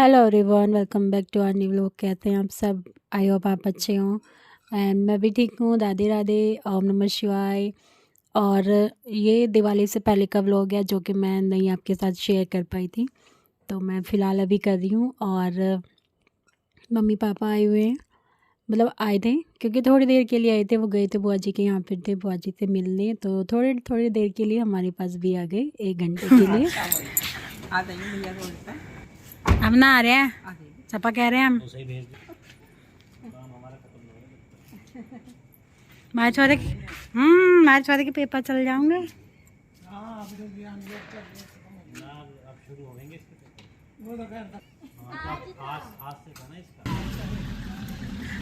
Hello everyone, welcome back to our new vlog. कहते हैं आप सब, आई होप आप अच्छे हों एंड मैं भी ठीक हूँ। राधे राधे, ओम नमः शिवाय। और ये दिवाली से पहले का व्लॉग है जो कि मैं नहीं आपके साथ शेयर कर पाई थी, तो मैं फ़िलहाल अभी कर रही हूँ। और मम्मी पापा आए हुए हैं, मतलब आए थे क्योंकि थोड़ी देर के लिए आए थे। वो गए थे बुआ जी के यहाँ, फिर थे बुआ जी से मिलने, तो थोड़ी थोड़ी देर के लिए हमारे पास भी आ गए, 1 घंटे के लिए। अब ना आ रहे हैं, सपा कह रहे हैं हम मार्च वाले के पेपर चल जाऊंगे।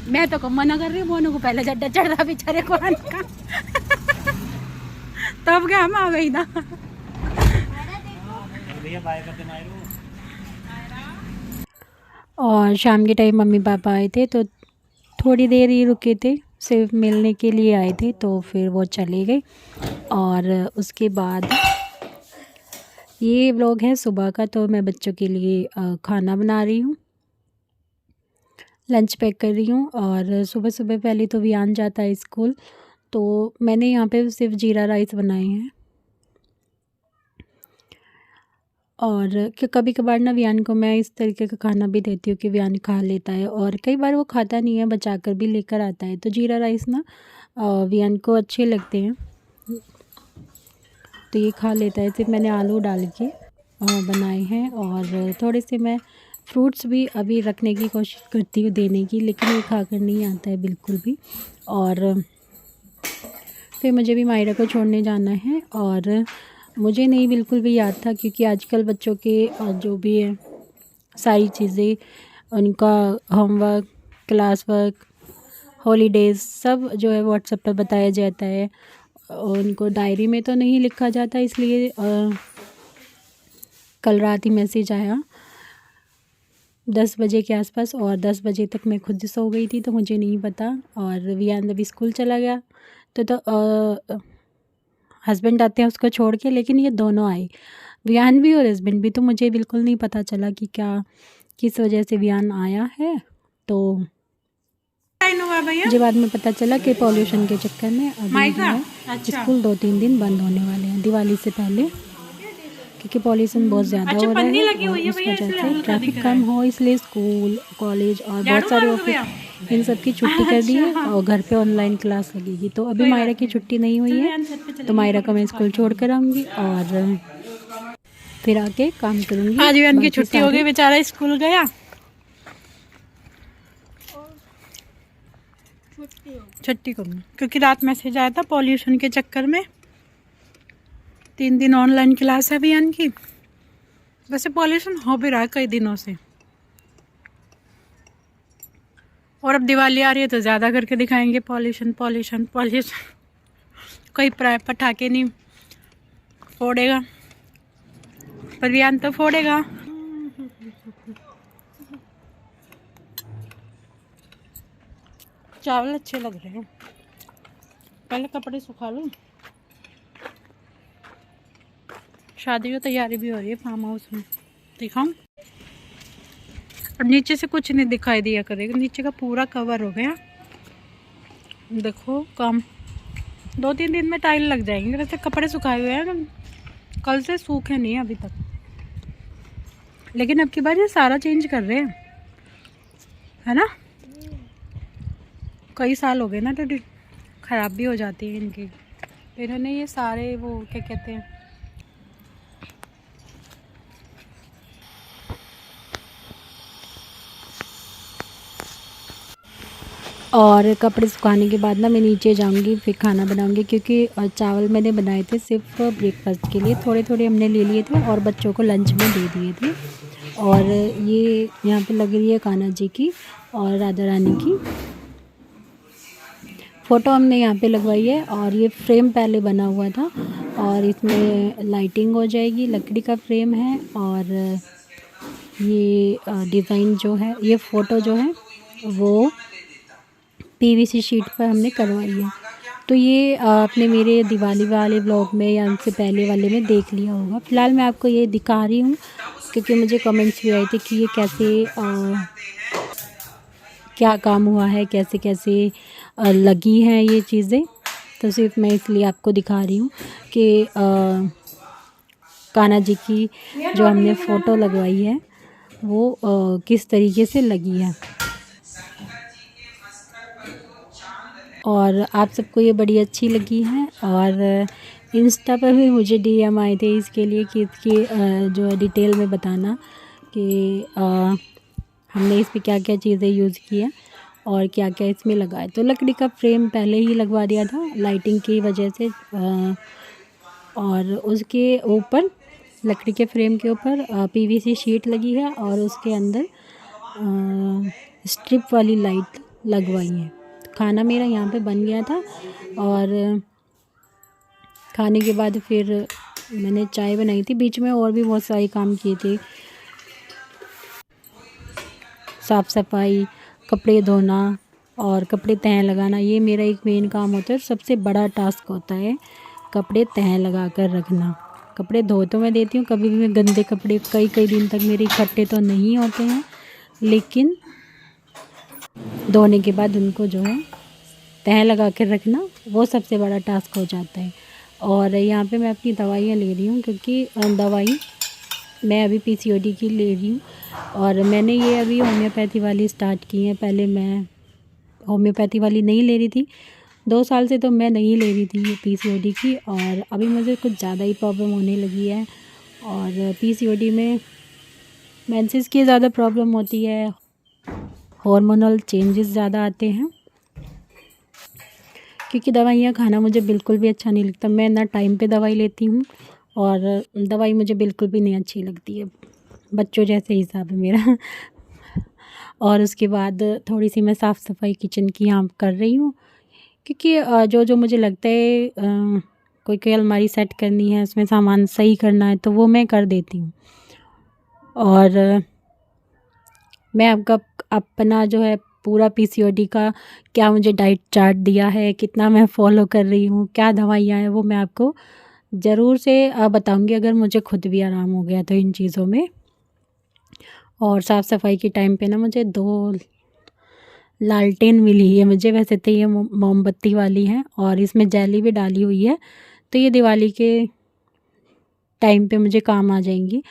मैं तो मना कर रही हूँ, बोनू को पहले जड्डा चढ़ रहा बेचारे को का तब क्या हम आ गई ना। और शाम के टाइम मम्मी पापा आए थे तो थोड़ी देर ही रुके थे, सिर्फ मिलने के लिए आए थे, तो फिर वो चले गए। और उसके बाद ये व्लॉग है सुबह का, तो मैं बच्चों के लिए खाना बना रही हूँ, लंच पैक कर रही हूँ। और सुबह सुबह पहले तो वियान जाता है स्कूल, तो मैंने यहाँ पे सिर्फ जीरा राइस बनाए हैं। और कि कभी कभार ना वियान को मैं इस तरीके का खाना भी देती हूँ कि वियान खा लेता है, और कई बार वो खाता नहीं है, बचा कर भी लेकर आता है। तो जीरा राइस ना वियान को अच्छे लगते हैं, तो ये खा लेता है। सिर्फ मैंने आलू डाल के बनाए हैं। और थोड़े से मैं फ्रूट्स भी अभी रखने की कोशिश करती हूँ देने की, लेकिन ये खाकर नहीं आता है बिल्कुल भी। और फिर मुझे भी मायरा को छोड़ने जाना है, और मुझे नहीं बिल्कुल भी याद था, क्योंकि आजकल बच्चों के जो भी है सारी चीज़ें, उनका होमवर्क, क्लास वर्क, हॉलीडेज़ सब जो है व्हाट्सएप पर बताया जाता है। उनको डायरी में तो नहीं लिखा जाता, इसलिए कल रात ही मैसेज आया 10 बजे के आसपास, और 10 बजे तक मैं खुद सो गई थी, तो मुझे नहीं पता। और वियान जब स्कूल चला गया तो हस्बैंड आते हैं उसको छोड़ के, लेकिन ये दोनों आए, वियान भी और हस्बैंड भी, तो मुझे बिल्कुल नहीं पता चला कि क्या किस वजह से वियान आया है। तो मुझे बाद में पता चला कि पॉल्यूशन के चक्कर में अभी जो है स्कूल 2-3 दिन बंद होने वाले हैं दिवाली से पहले, क्योंकि पॉल्यूशन बहुत ज़्यादा हो रहा है। और इस वजह से ट्रैफिक कम हो, इसलिए स्कूल, कॉलेज और बहुत सारे ऑफिस इन सब की छुट्टी कर दी है, और घर पे ऑनलाइन क्लास लगेगी। तो अभी मायरा की छुट्टी नहीं हुई है, तो मायरा को मैं स्कूल छोड़ कर आऊँगी और फिर आके काम करूँगी। आज भी उनकी छुट्टी हो गई, बेचारा स्कूल गया। छुट्टी को क्योंकि रात मैसेज आया था पॉल्यूशन के चक्कर में 3 दिन ऑनलाइन क्लास है अभियान की। वैसे पॉल्यूशन हो भी रहा है कई दिनों से, और अब दिवाली आ रही है तो ज़्यादा करके दिखाएंगे पॉल्यूशन पॉल्यूशन पॉल्यूशन। कोई पटाखे नहीं फोड़ेगा, पर अभियान तो फोड़ेगा। चावल अच्छे लग रहे हैं, पहले कपड़े सुखा लूँ। शादी की तैयारी भी हो रही है फार्म हाउस में, दिखाऊं। और नीचे से कुछ नहीं दिखाई दिया करेगा, नीचे का पूरा कवर हो गया। देखो काम 2-3 दिन में टाइल लग जाएंगे। वैसे कपड़े सुखाए हुए हैं, कल से सूखे नहीं है अभी तक, लेकिन अब की बार ये सारा चेंज कर रहे हैं, है ना। कई साल हो गए ना, तो ख़राब भी हो जाती है इनकी। इन्होंने ये सारे वो क्या कहते हैं, और कपड़े सुखाने के बाद ना मैं नीचे जाऊंगी, फिर खाना बनाऊंगी, क्योंकि चावल मैंने बनाए थे सिर्फ ब्रेकफास्ट के लिए, थोड़े थोड़े हमने ले लिए थे और बच्चों को लंच में दे दिए थे। और ये यहाँ पे लग रही है कान्हा जी की और राधा रानी की फ़ोटो हमने यहाँ पे लगवाई है। और ये फ्रेम पहले बना हुआ था, और इसमें लाइटिंग हो जाएगी, लकड़ी का फ्रेम है। और ये डिज़ाइन जो है, ये फ़ोटो जो है वो पीवीसी शीट पर हमने करवाई है। तो ये आपने मेरे दिवाली वाले व्लॉग में या उनसे पहले वाले में देख लिया होगा। फ़िलहाल मैं आपको ये दिखा रही हूँ क्योंकि मुझे कमेंट्स भी आए थे कि ये कैसे क्या काम हुआ है, कैसे कैसे लगी हैं ये चीज़ें। तो सिर्फ मैं इसलिए आपको दिखा रही हूँ कि कान्हा जी की जो हमने फ़ोटो लगवाई है वो किस तरीके से लगी है। और आप सबको ये बड़ी अच्छी लगी है। और इंस्टा पर भी मुझे डीएम आए थे इसके लिए कि इसकी जो डिटेल में बताना कि हमने इस पे क्या क्या चीज़ें यूज़ की है और क्या क्या इसमें लगा है। तो लकड़ी का फ्रेम पहले ही लगवा दिया था लाइटिंग की वजह से, और उसके ऊपर लकड़ी के फ्रेम के ऊपर पीवीसी शीट लगी है और उसके अंदर स्ट्रिप वाली लाइट लगवाई है। खाना मेरा यहाँ पे बन गया था और खाने के बाद फिर मैंने चाय बनाई थी। बीच में और भी बहुत सारे काम किए थे, साफ़ सफाई, कपड़े धोना और कपड़े तह लगाना। ये मेरा एक मेन काम होता है, सबसे बड़ा टास्क होता है कपड़े तह लगा कर रखना। कपड़े धो तो मैं देती हूँ, कभी भी मैं गंदे कपड़े कई कई दिन तक मेरे इकट्ठे तो नहीं होते हैं, लेकिन धोने के बाद उनको जो है तह लगा कर रखना वो सबसे बड़ा टास्क हो जाता है। और यहाँ पे मैं अपनी दवाइयाँ ले रही हूँ क्योंकि दवाई मैं अभी पीसीओडी की ले रही हूँ और मैंने ये अभी होम्योपैथी वाली स्टार्ट की है। पहले मैं होम्योपैथी वाली नहीं ले रही थी, 2 साल से तो मैं नहीं ले रही थी पीसीओडी की, और अभी मुझे कुछ ज़्यादा ही प्रॉब्लम होने लगी है। और पीसीओडी में मेंसेस की ज़्यादा प्रॉब्लम होती है, हार्मोनल चेंजेस ज़्यादा आते हैं, क्योंकि दवाइयाँ खाना मुझे बिल्कुल भी अच्छा नहीं लगता। मैं ना टाइम पे दवाई लेती हूँ और दवाई मुझे बिल्कुल भी नहीं अच्छी लगती है, बच्चों जैसे हिसाब है मेरा। और उसके बाद थोड़ी सी मैं साफ़ सफाई किचन की यहाँ कर रही हूँ, क्योंकि जो जो मुझे लगता है कोई कोई अलमारी सेट करनी है, उसमें सामान सही करना है, तो वो मैं कर देती हूँ। और मैं आपका अपना जो है पूरा पीसीओडी का क्या मुझे डाइट चार्ट दिया है, कितना मैं फ़ॉलो कर रही हूँ, क्या दवाइयाँ हैं, वो मैं आपको ज़रूर से बताऊँगी अगर मुझे खुद भी आराम हो गया तो इन चीज़ों में। और साफ़ सफाई के टाइम पे ना मुझे 2 लालटेन मिली है मुझे, वैसे तो ये मोमबत्ती वाली है और इसमें जेली भी डाली हुई है, तो ये दिवाली के टाइम पे मुझे काम आ जाएंगी।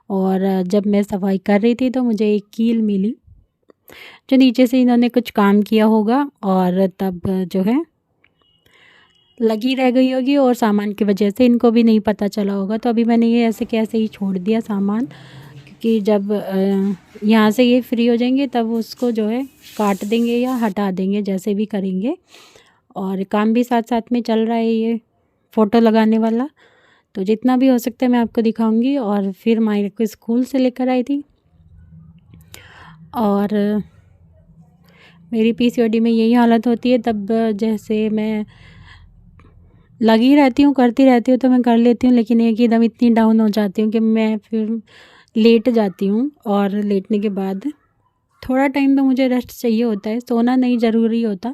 और जब मैं सफाई कर रही थी तो मुझे एक कील मिली, जो नीचे से इन्होंने कुछ काम किया होगा और तब जो है लगी रह गई होगी और सामान की वजह से इनको भी नहीं पता चला होगा। तो अभी मैंने ये ऐसे कैसे ही छोड़ दिया सामान, क्योंकि जब यहाँ से ये फ्री हो जाएंगे तब उसको जो है काट देंगे या हटा देंगे, जैसे भी करेंगे। और काम भी साथ साथ में चल रहा है ये फ़ोटो लगाने वाला, तो जितना भी हो सकता है मैं आपको दिखाऊंगी। और फिर मायरे को स्कूल से लेकर आई थी और मेरी पीसीओडी में यही हालत होती है। तब जैसे मैं लगी रहती हूँ, करती रहती हूँ, तो मैं कर लेती हूँ, लेकिन एक एकदम इतनी डाउन हो जाती हूँ कि मैं फिर लेट जाती हूँ। और लेटने के बाद थोड़ा टाइम तो मुझे रेस्ट चाहिए होता है, सोना नहीं ज़रूरी होता,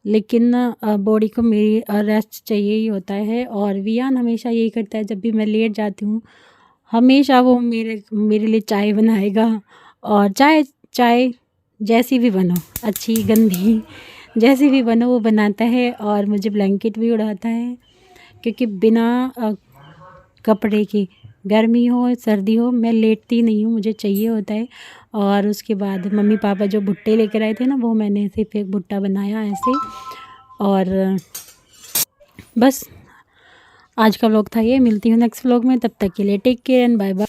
लेकिन बॉडी को मेरी रेस्ट चाहिए ही होता है। और वियान हमेशा यही करता है, जब भी मैं लेट जाती हूँ हमेशा वो मेरे लिए चाय बनाएगा। और चाय जैसी भी बनो, अच्छी गंदी जैसी भी बनो वो बनाता है। और मुझे ब्लैंकेट भी उड़ाता है, क्योंकि बिना कपड़े के गर्मी हो सर्दी हो मैं लेटती नहीं हूँ, मुझे चाहिए होता है। और उसके बाद मम्मी पापा जो भुट्टे लेकर आए थे ना, वो मैंने सिर्फ एक भुट्टा बनाया ऐसे। और बस आज का व्लॉग था ये, मिलती हूँ नेक्स्ट व्लॉग में, तब तक के लिए take care and bye bye.